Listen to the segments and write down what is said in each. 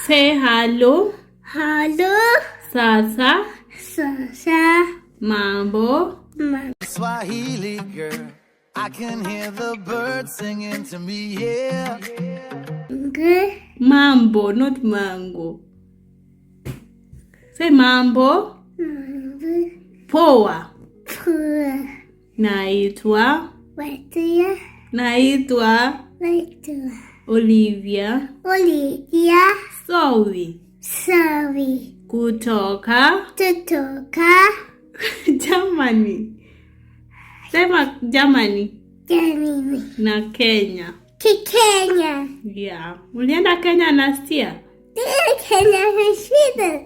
Say hello. Hallo. Sasa. Sasa. Mambo. Swahili girl, I can hear the birds singing to me, yeah. Mambo, not mango. Say mambo. Poa. Poa. Naitwa. Watia. Naitwa. Watia. Olivia. Olivia. Sorry. Sorry. Kutoka. Tutoka. Germany. Sema Germany. Germany. Na Kenya. Kenya. Yeah. Ulienda Kenya last year? Kenya shida.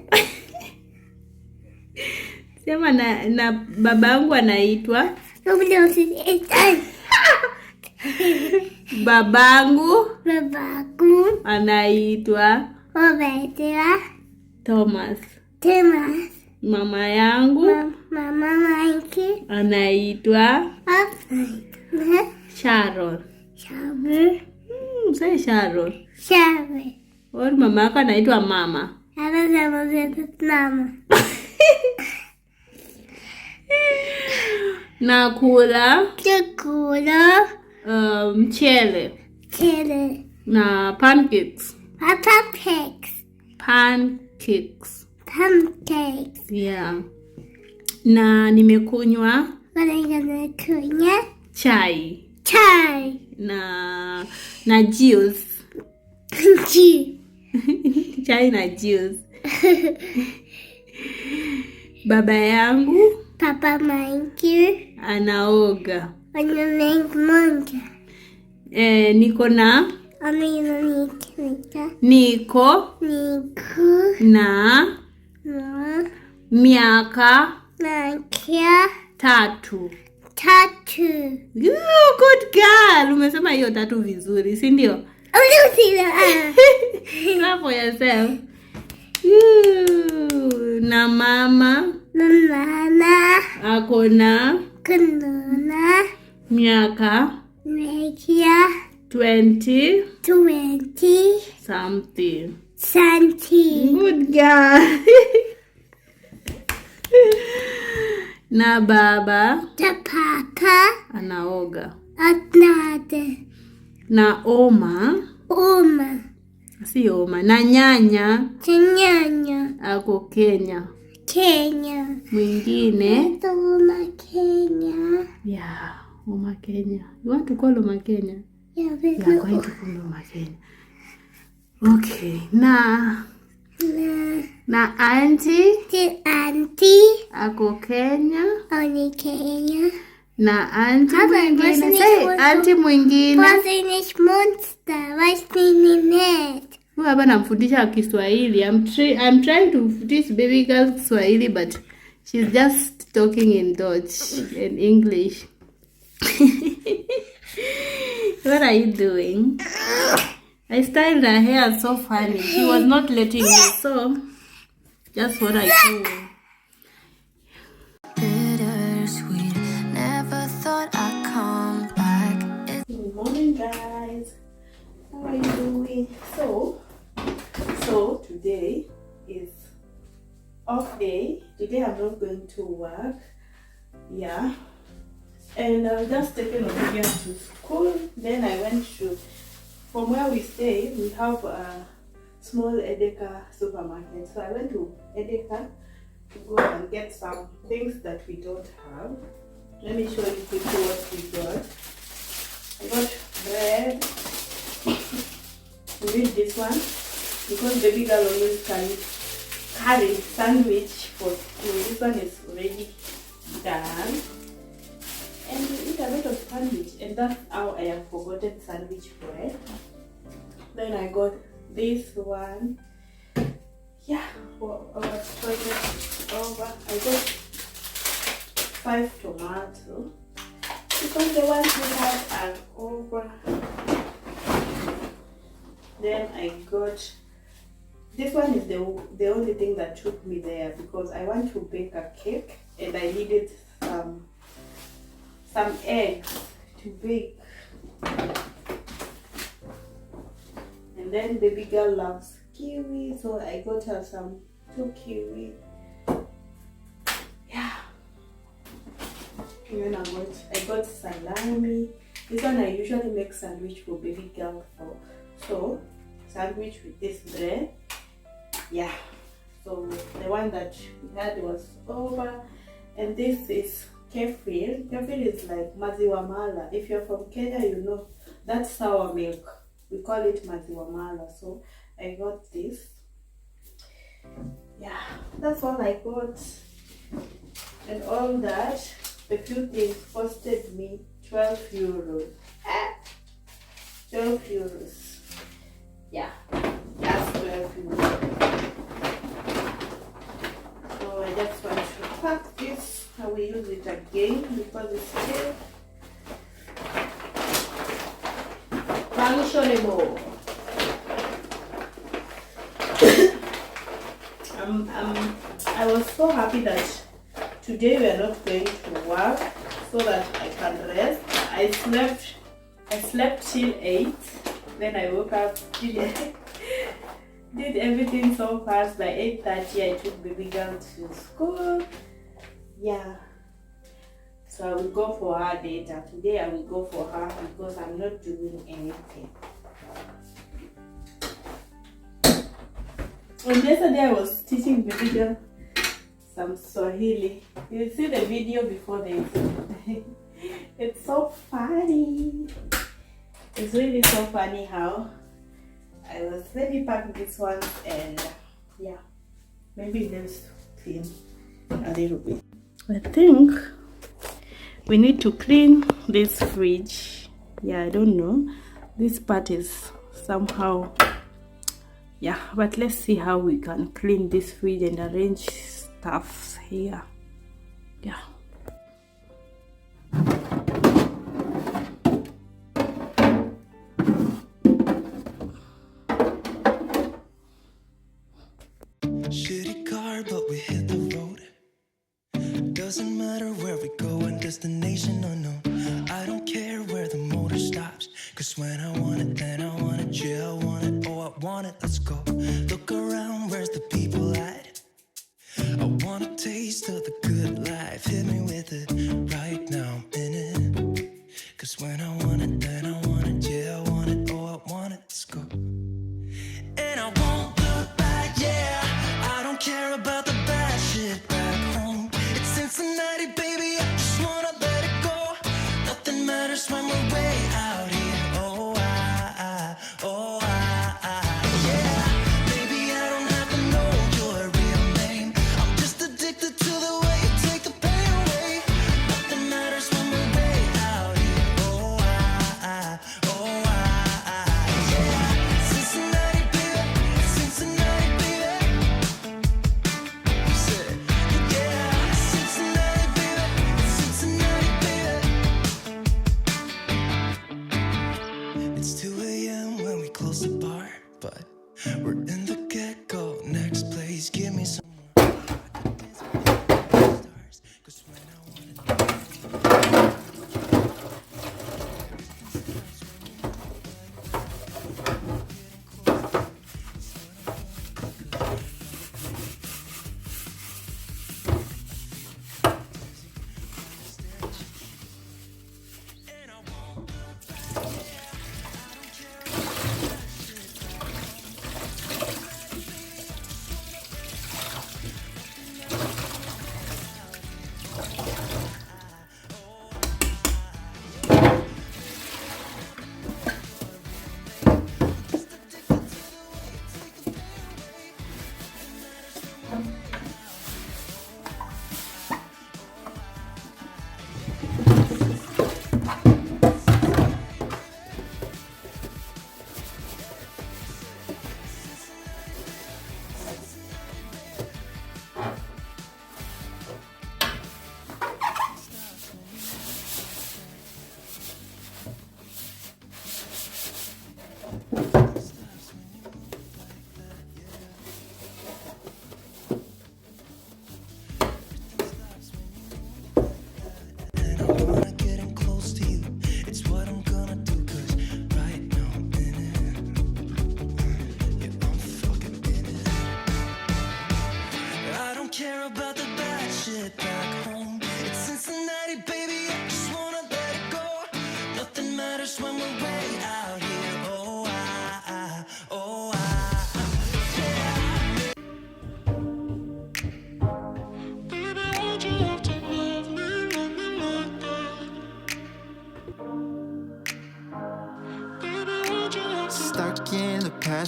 Sema na babangu anaitwa. Babangu anaitwa Thomas. Mama yangu anaitwa Sharon. Say Sharon. Or mama yako anaitwa mama. Nakula mchele na pancakes. Pancakes. Yeah. Na nimekunywa chai na juice. Chai na juice. Baba yangu Papa Mike anaoga. Niko na miaka 3. Good girl. Umesema hiyo 3 vizuri, si ndio? Clap for yourself. Na mama ako na miaka 20 something. Good girl. Na baba anaoga. Na oma si oma. Na nyanya ako Kenya. Mwingine yeah, Oma Kenya. You want to call Oma Kenya? Yeah, we are going to call Oma Kenya. Okay. Na auntie ako Kenya. Na auntie mwingine. Say auntie mwingine. Hapa namfundisha Kiswahili. I'm trying to teach baby girl Kiswahili, but she's just talking in Dutch and English. What are you doing? I styled her hair so funny. She was not letting me, so just what I do. Bittersweet, never thought I'd come back. Good morning, guys. How are you doing? So today is off day. Today I'm not going to work. Yeah. And I've just taken Olivia to school. Then I went to, from where we stay, we have a small Edeka supermarket. So I went to Edeka to go and get some things that we don't have. Let me show you quickly what we got. I got bread. We need this one because baby girl always carry sandwich for school. This one is already done. And we eat a lot of sandwich, and that's how I have forgotten sandwich bread. Then I got this one. Yeah, for our toilet over. I got 5 tomatoes because the ones we had are over. Then I got, this one is the only thing that took me there because I want to bake a cake and I needed some eggs to bake. And then baby girl loves kiwi, so I got her some 2 kiwi. Yeah. And then I got salami. This one I usually make sandwich for baby girl for. So sandwich with this bread. Yeah. So the one that we had was over, and this is kefir. Kefir is like maziwa mala. If you're from Kenya, you know that's sour milk. We call it maziwa mala. So I got this. Yeah, that's all I got. And all that, the few things costed me 12 euros. 12 euros. Yeah, that's 12 euros. So I just want to pack this. I will use it again because it's still functionable. I was so happy that today we are not going to work so that I can rest. I slept till 8. Then I woke up, did everything so fast. By 8:30 I took baby girl to school. Yeah. So I will go for her later. Today I will go for her because I'm not doing anything. And yesterday I was teaching baby girl some Swahili. You see the video before this. It's so funny. It's really so funny how I was ready pack this one, and yeah, maybe let's clean a little bit. I think we need to clean this fridge. Yeah, I don't know. This part is somehow, yeah, but let's see how we can clean this fridge and arrange stuff here. Yeah. Shitty car, but we hit the road. Doesn't matter where we go and destination unknown. I don't care where the motor stops, cause when I want it, then I want it. Yeah, I want it, oh I want it, let's go. Look around, where's the people at? I want a taste of the good life. Hit me with it, right now I'm in it. Cause when I want it, then I want it. Yeah, I want it, oh I want it, let's go. And I won't look back, yeah. I don't care about the bad shit back home. It's Cincinnati, baby, I just wanna let it go. Nothing matters when we're way out here. Oh, yeah. Baby, I don't have to know your real name. I'm just addicted to the way you take the pain away. Nothing matters when we're way out here. Oh, yeah. Cincinnati, baby, Cincinnati, baby. You said, yeah, Cincinnati, baby, Cincinnati, baby. It's 2 a.m. when we close the bar, but we're in the get-go. Next place, give me some more. I could dance with the stars, 'cause when I want it,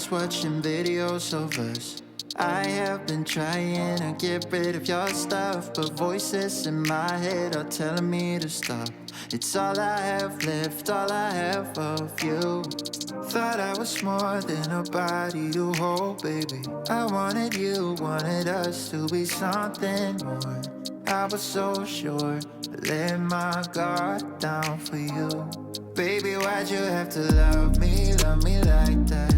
hours watching videos of us. I have been trying to get rid of your stuff, but voices in my head are telling me to stop. It's all I have left, all I have of you. Thought I was more than a body to hold, baby. I wanted you, wanted us to be something more. I was so sure, I let my guard down for you. Baby, why'd you have to love me like that?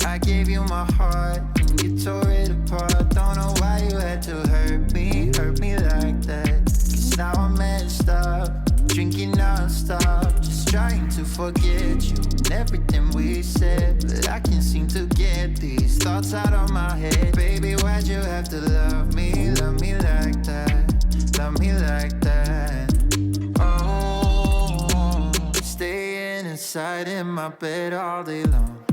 I gave you my heart, and you tore it apart. Don't know why you had to hurt me like that. Cause now I'm messed up, drinking non-stop, just trying to forget you and everything we said. But I can't seem to get these thoughts out of my head. Baby, why'd you have to love me like that? Love me like that. Oh, staying inside in my bed all day long,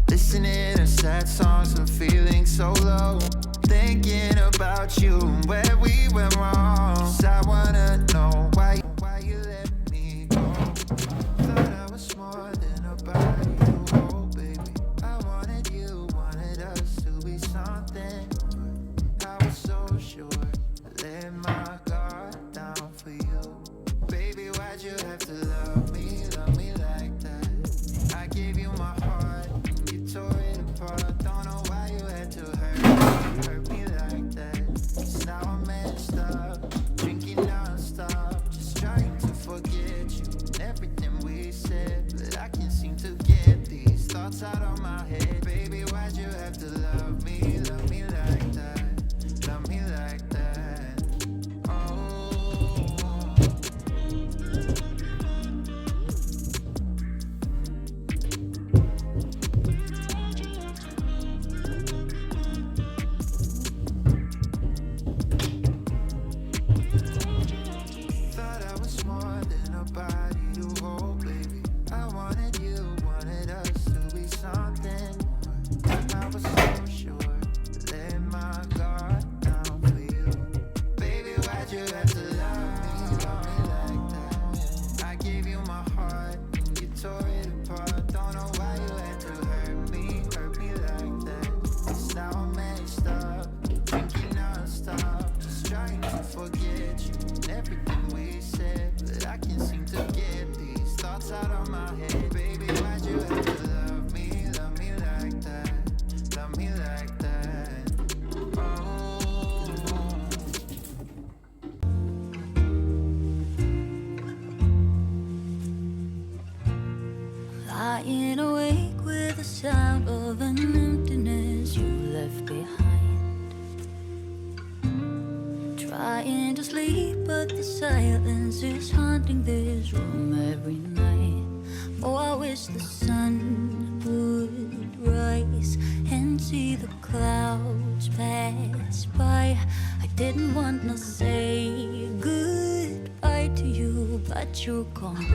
listening to sad songs and feeling so low, thinking about you and where we went wrong. 'Cause I wanna know why you let me go. Thought I was more than a body to hold, baby. I wanted you, wanted us to be something. I was so sure, I let my guard down for you. Baby, why'd you have to love me like that? I gave you my heart, and you tore it apart. Don't know why you had to hurt me like that. 'Cause now I'm messed up, drinking non-stop, just trying to forget you and everything we said. But I can't seem to get these thoughts out of my head. Baby, why'd you have to love me like that? Love me like that. Oh. Thought I was more than a body to hold, baby. I wanted you, wanted us to be something more. I was so sure, let my guard down for you. Baby, why'd you have to love me like that? I gave you my heart, and you tore it apart. Don't know why you had to hurt me like that. 'Cause now I'm messed up, drinking non-stop, just trying to forget you and everything we said. But I can't seem to get these thoughts out of my head. Baby, why'd you have to love me like that? Love me like that. Oh. Lying awake with the sound of an emptiness you left behind. Trying to sleep, but the silence is haunting this room every night. Oh, I wish the sun would rise and see the clouds pass by. I didn't want to say goodbye to you, but you're gone.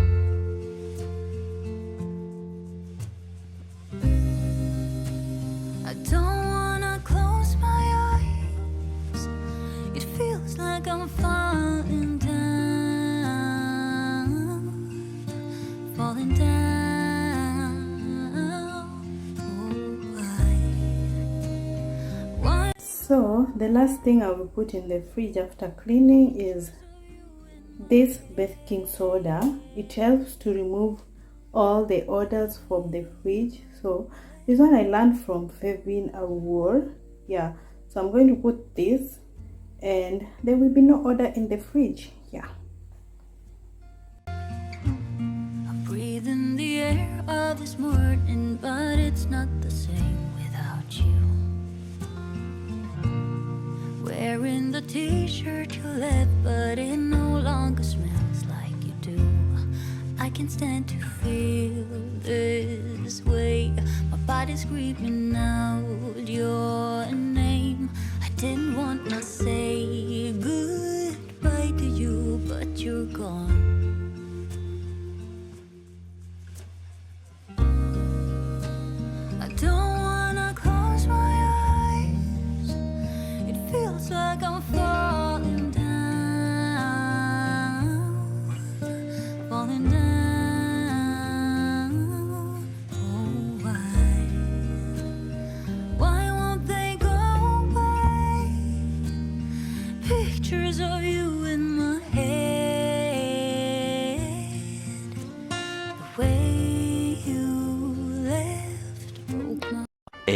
I don't wanna close my eyes. It feels like I'm falling down, falling down. Oh, why? So the last thing I will put in the fridge after cleaning is this baking soda. It helps to remove all the odors from the fridge. So this one I learned from Fevin Awar. Yeah, so I'm going to put this and there will be no odor in the fridge. Yeah. I breathe in the air of this morning, but it's not the same without you. Wearing the t-shirt you left, but it no longer smells like you do. I can't stand to feel this way. My body's screaming out your name. I didn't want to say goodbye to you, but you're gone. I don't wanna close my eyes. It feels like I'm falling down, falling down. Oh, why?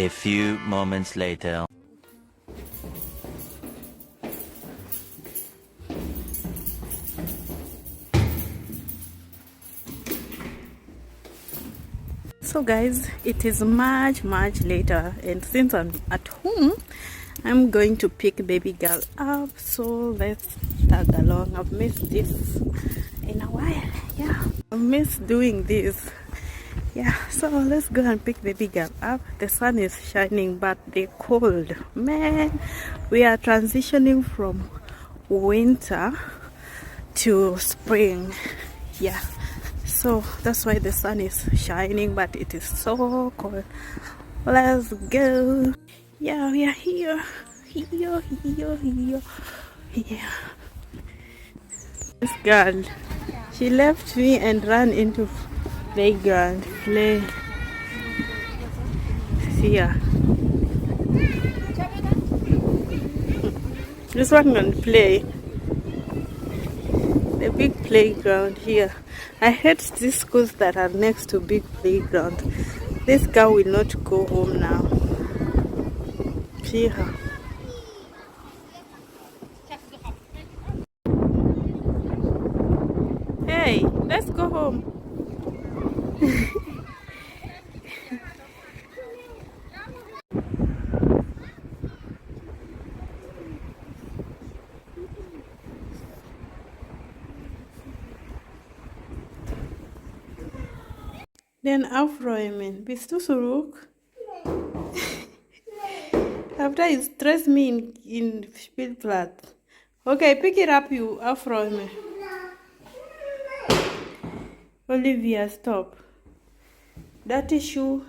A few moments later. So guys, it is much later, and since I'm at home, I'm going to pick baby girl up. So let's tag along. I've missed this in a while. Yeah, I've missed doing this. Yeah, so let's go and pick baby girl up. The sun is shining, but the cold, man. We are transitioning from winter to spring. Yeah, so that's why the sun is shining, but it is so cold. Let's go. Yeah, we are here. Here. This girl, she left me and ran into playground play. See ya. This one can play. The big playground here. I hate these schools that are next to big playground. This girl will not go home now. See her. Hey, let's go home. Den afroimen, bist du zurück? After you stress me in Spielplatz. Okay, pick it up, you afroimen. Olivia, stop. That is you.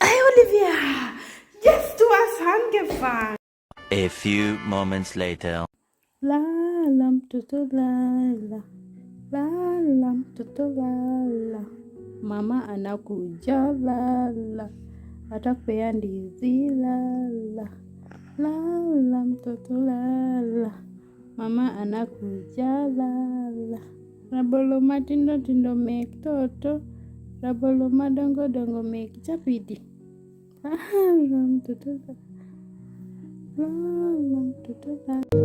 Hey, Olivia! Yes, du hast angefangen. A few moments later. La lam tutu la lam tutu la. Mama anakuja la atakupea ndizi la mtoto la. Mama anakuja la rabolo matindo mek toto, rabolo madongo mek chapidi. La mtoto la.